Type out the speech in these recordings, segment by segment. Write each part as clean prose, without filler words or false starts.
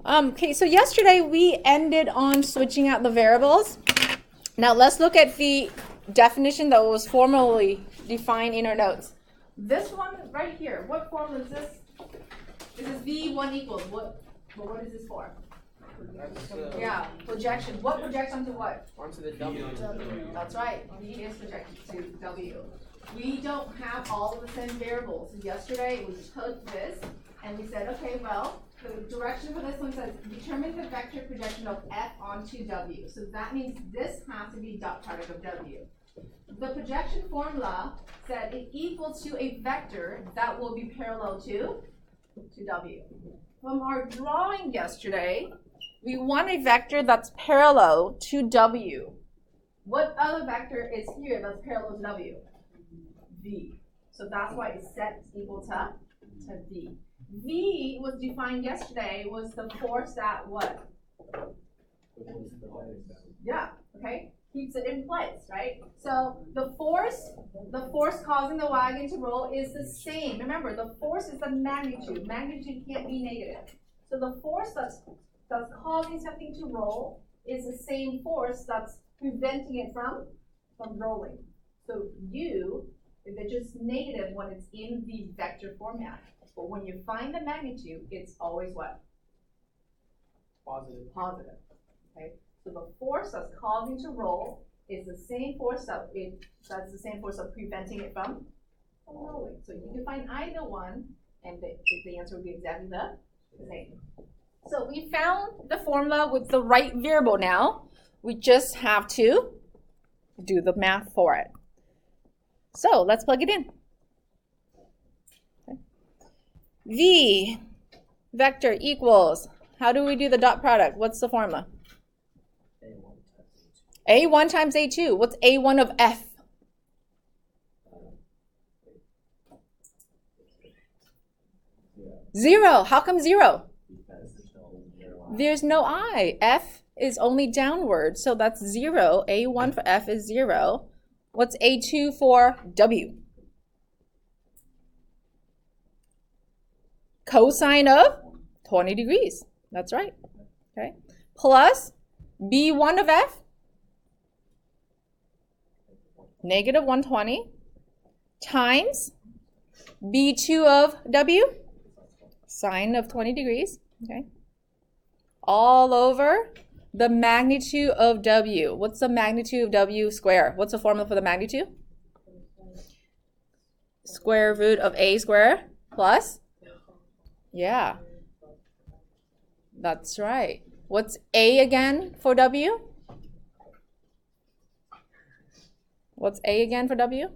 Okay, so yesterday we ended on switching out the variables. Now let's look at the definition that was formally defined in our notes. This one right here, what form is this? This is V1 equals, what is this for? Yeah, projection. What projects onto what? Onto the W. That's right, V is projected to W. We don't have all of the same variables. Yesterday we took this and we said, okay, well, the direction for this one says determine the vector projection of F onto W. So that means this has to be dot product of W. The projection formula said it equals to a vector that will be parallel to W. From our drawing yesterday, we want a vector that's parallel to W. What other vector is here that's parallel to W? V. So that's why it's set equal to V. V was defined yesterday was the force that what? Yeah, okay, keeps it in place, right? So the force causing the wagon to roll is the same. Remember, the force is the magnitude. Magnitude can't be negative. So the force that's causing something to roll is the same force that's preventing it from rolling. So U, if it's just negative when it's in the vector format. But when you find the magnitude, it's always what? Positive. Okay. So the force that's causing to roll is the same force that's the same force of preventing it from rolling. So you can find either one, and the answer would be exactly the same. So we found the formula with the right variable now. We just have to do the math for it. So let's plug it in. V vector equals, how do we do the dot product? What's the formula? A1 times A2. What's A1 of F? 0. How come 0? There's no I. F is only downward, so that's 0. A1 for F is 0. What's A2 for W? Cosine of 20 degrees. That's right. Okay. Plus B1 of F, negative 120, times B2 of W, sine of 20 degrees. Okay. All over the magnitude of W. What's the magnitude of W squared? What's the formula for the magnitude? Square root of A squared plus? Yeah. That's right. What's A again for W? What's A again for W?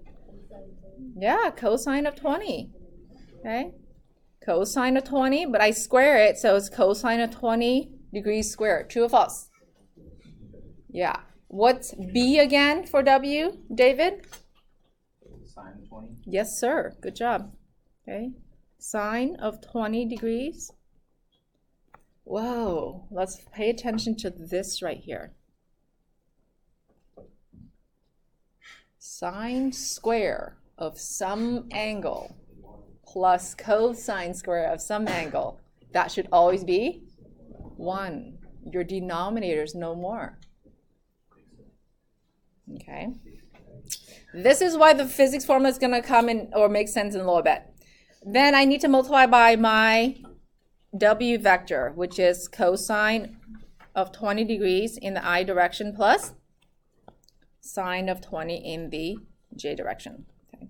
Yeah, cosine of 20. Okay. Cosine of 20, but I square it, so it's cosine of 20 degrees squared. True or false? Yeah. What's B again for W, David? Sine of 20. Yes, sir. Good job. Okay. Sine of 20 degrees. Whoa. Let's pay attention to this right here. Sine square of some angle plus cosine square of some angle. That should always be 1. Your denominator is no more. Okay. This is why the physics formula is going to come in or make sense in a little bit. Then I need to multiply by my W vector, which is cosine of 20 degrees in the I direction plus sine of 20 in the J direction. Okay.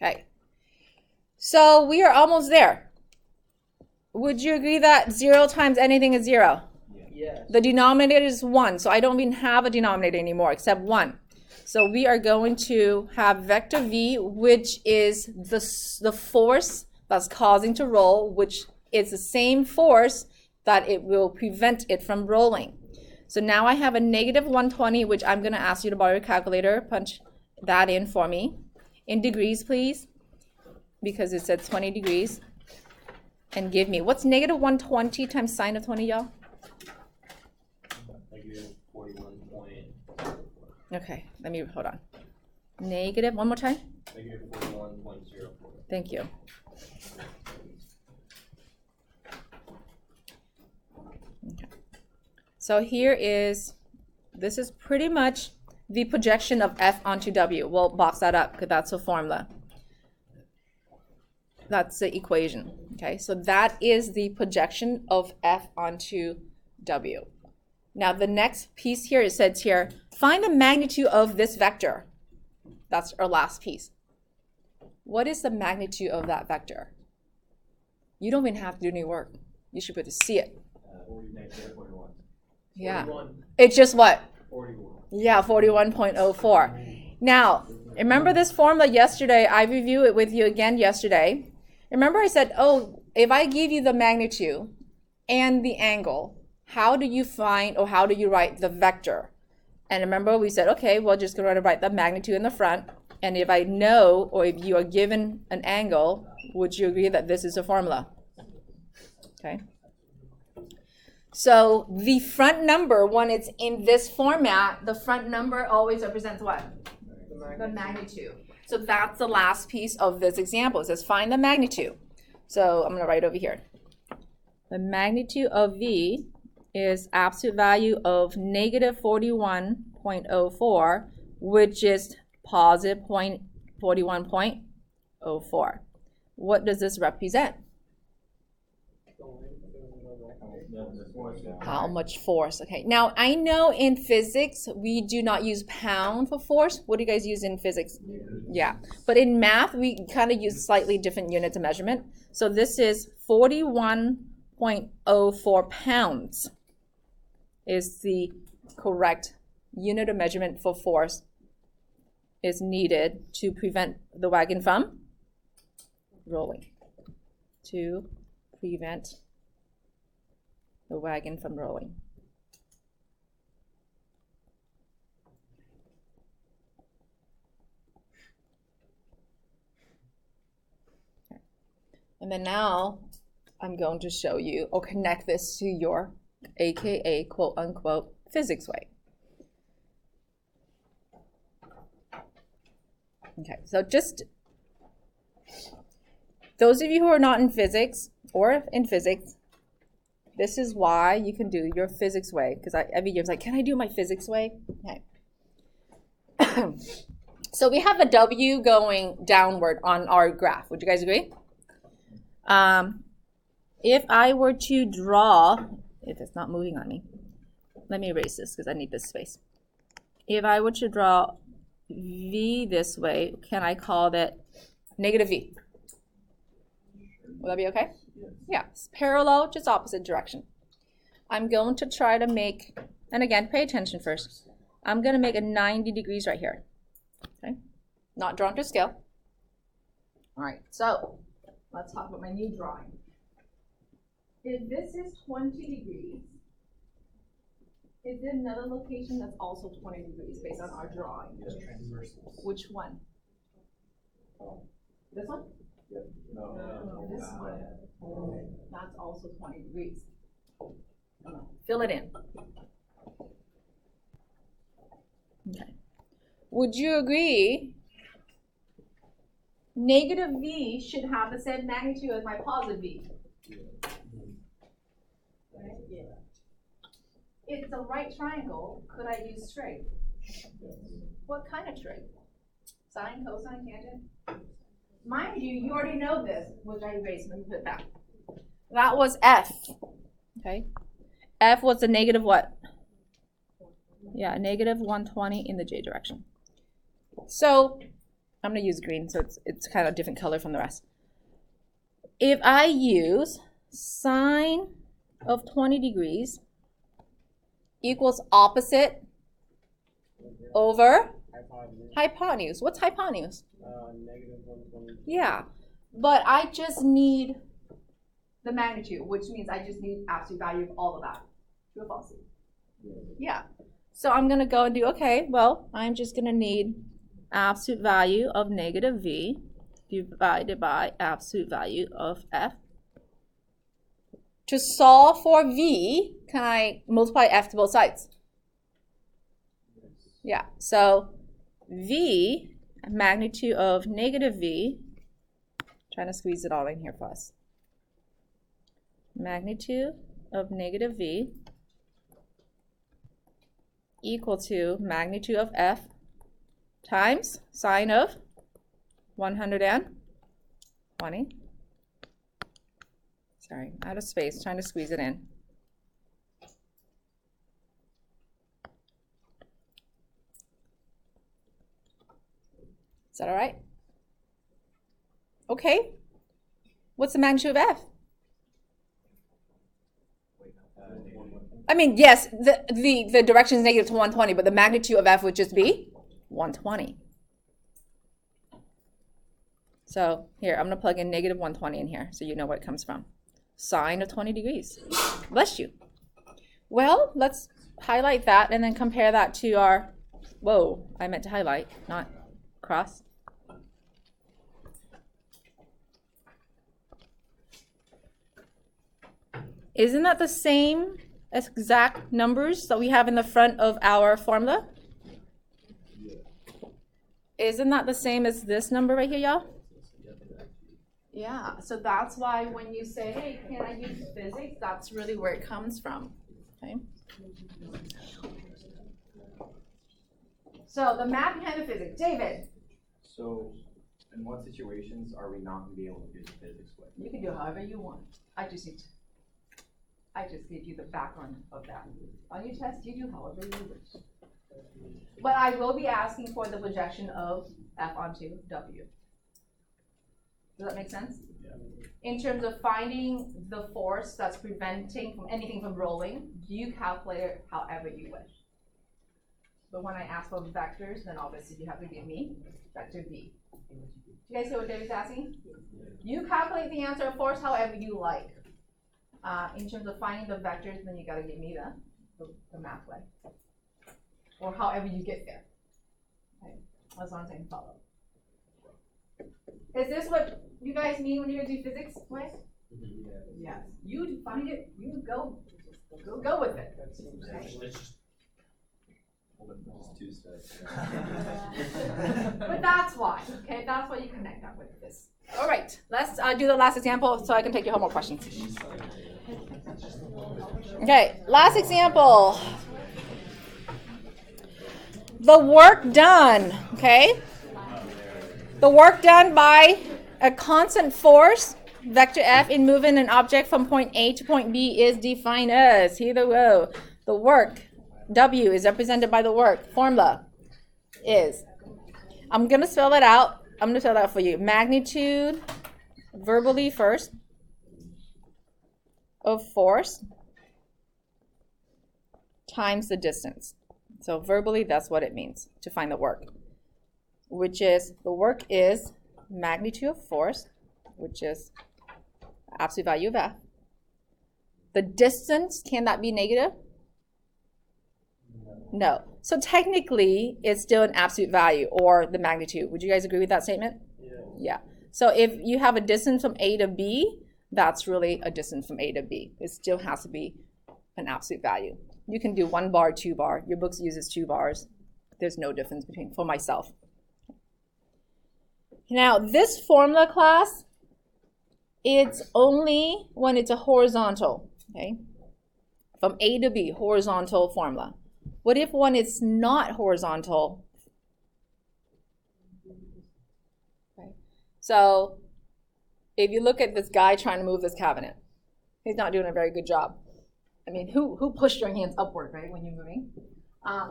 Okay. So we are almost there. Would you agree that 0 times anything is 0? Yes. The denominator is 1, so I don't even have a denominator anymore except 1. So we are going to have vector V, which is the force that's causing to roll, which is the same force that it will prevent it from rolling. So now I have a negative 120, which I'm going to ask you to borrow your calculator. Punch that in for me. In degrees, please, because it said 20 degrees. And give me, what's negative 120 times sine of 20, y'all? Negative 41.0. Okay, hold on. Negative, one more time. Negative 41.04. Thank you. So here is, this is pretty much the projection of F onto W. We'll box that up because that's a formula. That's the equation, okay? So that is the projection of F onto W. Now the next piece here, it says here, find the magnitude of this vector. That's our last piece. What is the magnitude of that vector? You don't even have to do any work. You should be able to see it. 41. Yeah. 41. It's just what? 41. Yeah, 41.04. Now, remember this formula yesterday? I reviewed it with you again yesterday. Remember I said, oh, if I give you the magnitude and the angle, how do you find or how do you write the vector? And remember we said, okay, well, just going to write the magnitude in the front. And if I know, or if you are given an angle, would you agree that this is a formula? Okay. So the front number, when it's in this format, the front number always represents what? The magnitude. So that's the last piece of this example. It says find the magnitude. So I'm going to write over here. The magnitude of V is absolute value of negative 41.04, which is positive 41.04. What does this represent? How much force? Okay. Now I know in physics we do not use pound for force. What do you guys use in physics? Yeah. But in math we kind of use slightly different units of measurement. So this is 41.04 pounds is the correct unit of measurement for force is needed to prevent the wagon from rolling. To prevent the wagon from rolling. Okay. And then now I'm going to show you or connect this to your AKA quote unquote physics way. Okay, so just those of you who are not in physics or in physics, this is why you can do your physics way. Because every year I was like, can I do my physics way? Okay. So we have a W going downward on our graph. Would you guys agree? If I were to draw, if it's not moving on me, let me erase this because I need this space. If I were to draw V this way, can I call that negative V? Will that be okay? Yeah, it's parallel, just opposite direction. I'm going to try to make, and again, pay attention first. I'm going to make a 90 degrees right here. Okay, not drawn to scale. All right, so let's talk about my new drawing. If this is 20 degrees, is there another location that's also 20 degrees based on our drawing? Which one? This one? No. This one. That's also 20 degrees. Fill it in. Okay. Would you agree negative V should have the same magnitude as my positive V? Right? Yeah. If it's a right triangle, could I use straight? What kind of straight? Sine, cosine, tangent? Mind you, you already know this, which I erased. Let me put it back. That was F. Okay. F was a negative what? Yeah, negative 120 in the J direction. So I'm going to use green, so it's kind of a different color from the rest. If I use sine of 20 degrees equals opposite over hypotenuse. What's hypotenuse? Negative 120. Yeah, but I just need the magnitude, which means I just need absolute value of all of that. True or false? Yeah. So I'm going to go and do, okay, well, I'm just going to need absolute value of negative V divided by absolute value of F. To solve for V, can I multiply F to both sides? Yeah, so V, magnitude of negative V, trying to squeeze it all in here for us. Magnitude of negative V equal to magnitude of F times sine of 120. Sorry, out of space, trying to squeeze it in. Is that all right? Okay. What's the magnitude of F? I mean, yes, the direction is negative to 120, but the magnitude of F would just be 120. So here, I'm going to plug in negative 120 in here so you know where it comes from. Sine of 20 degrees. Bless you. Well, let's highlight that and then compare that to our, whoa, I meant to highlight, not cross. Isn't that the same exact numbers that we have in the front of our formula? Isn't that the same as this number right here, y'all? Yeah, so that's why when you say, hey, can I use physics, that's really where it comes from, okay? So the math behind the physics. David? So in what situations are we not going to be able to do the physics with? You can do however you want. I just gave you the background of that. On your test, you do however you wish. But I will be asking for the projection of F onto W. Does that make sense? Yeah. In terms of finding the force that's preventing from anything from rolling, you calculate it however you wish. But when I ask for vectors, then obviously you have to give me vector B. Do you guys hear what David's asking? You calculate the answer of force however you like. In terms of finding the vectors, then you got to give me the math way. Or however you get there. Okay. That's what I'm saying, follow. Is this what you guys mean when you do physics way? Yes. You find it, you go with it. Okay. But that's why, okay? That's why you connect that with this. All right, let's do the last example so I can take your homework questions. Okay, last example. The work done, okay? The work done by a constant force, vector F, in moving an object from point A to point B is defined as, here we go, the work, W is represented by the work, formula is, I'm going to spell it out. I'm going to spell it out for you. Magnitude, verbally first, of force times the distance. So verbally, that's what it means to find the work, which is, the work is magnitude of force, which is absolute value of F. The distance, can that be negative? No. So technically, it's still an absolute value or the magnitude. Would you guys agree with that statement? Yeah. Yeah. So if you have a distance from A to B, that's really a distance from A to B. It still has to be an absolute value. You can do 1 bar, 2 bar. Your book uses 2 bars. There's no difference between, for myself. Now, this formula class, it's only when it's a horizontal, okay? From A to B, horizontal formula. What if one is not horizontal? Okay. So, if you look at this guy trying to move this cabinet, he's not doing a very good job. I mean, who pushed your hands upward, right, when you're moving?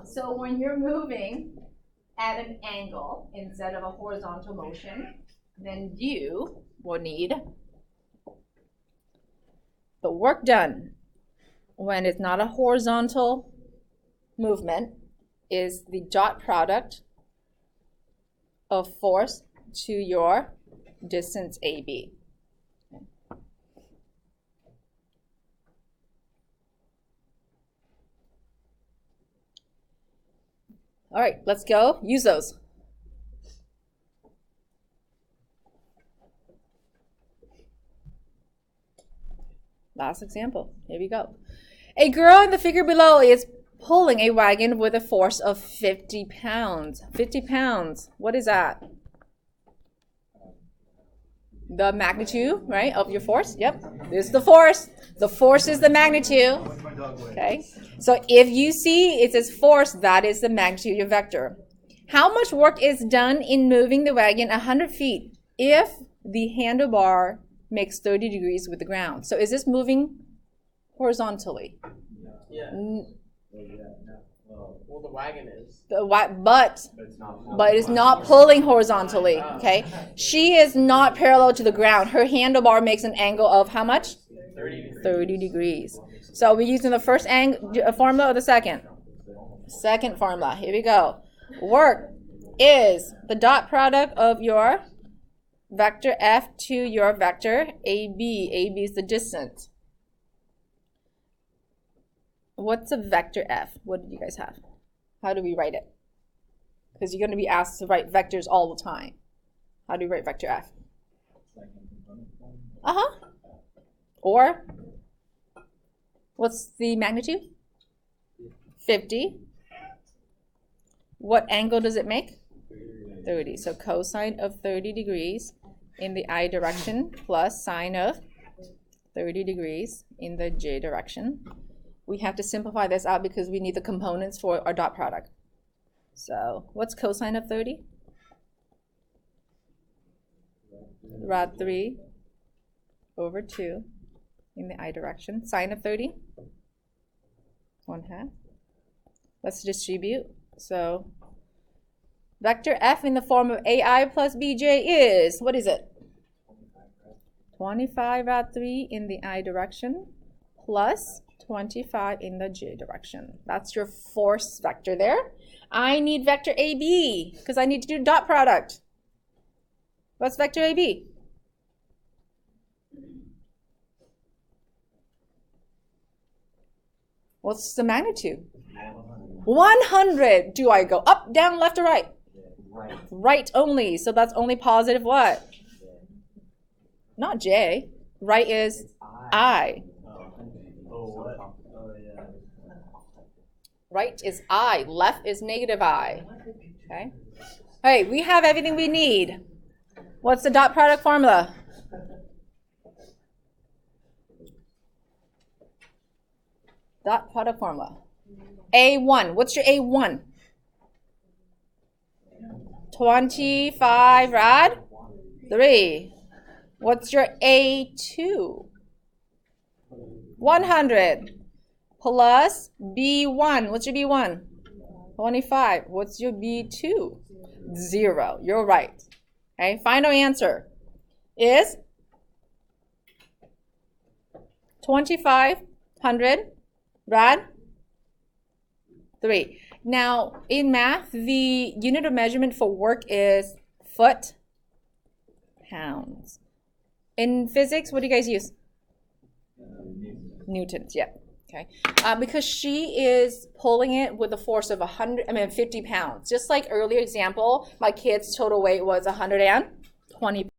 So when you're moving at an angle instead of a horizontal motion, then you will need the work done when it's not a horizontal movement is the dot product of force to your distance AB. All right, let's go. Use those. Last example. Here we go. A girl in the figure below is pulling a wagon with a force of 50 pounds. 50 pounds. What is that? The magnitude, right, of your force? Yep. This is the force. The force is the magnitude. Okay. So if you see it says force, that is the magnitude of your vector. How much work is done in moving the wagon 100 feet if the handlebar makes 30 degrees with the ground? So is this moving horizontally? Yeah. Well, the wagon is. But But it's not. but it's not pulling horizontally, okay? She is not parallel to the ground. Her handlebar makes an angle of how much? 30 degrees. 30 degrees. So we're using the first formula or the second? Second formula. Here we go. Work is the dot product of your vector F to your vector AB. AB is the distance. What's a vector F? What did you guys have? How do we write it? Because you're going to be asked to write vectors all the time. How do we write vector F? Or, what's the magnitude? 50. What angle does it make? 30. So cosine of 30 degrees in the I direction plus sine of 30 degrees in the J direction. We have to simplify this out because we need the components for our dot product. So what's cosine of 30? Rad 3 over 2 in the I direction. Sine of 30? 1/2. Let's distribute. So vector F in the form of AI plus BJ is, what is it? 25 rad 3 in the I direction plus 25 in the J direction. That's your force vector there. I need vector AB because I need to do dot product. What's vector AB? What's the magnitude? 100. Do I go up, down, left, or right? Right. Right only. So that's only positive what? Not J. Right is I. Right is I. Left is negative I. Okay. Hey, we have everything we need. What's the dot product formula? Dot product formula. A1. What's your A1? 25 rad 3. What's your A2? 100 plus B1. What's your B1? 25. What's your B2? 0. You're right. Okay, final answer is 2500 rad 3. Now, in math, the unit of measurement for work is foot pounds. In physics, what do you guys use? Newtons, yeah. Okay. Because she is pulling it with a force of 50 pounds. Just like earlier example, my kid's total weight was 120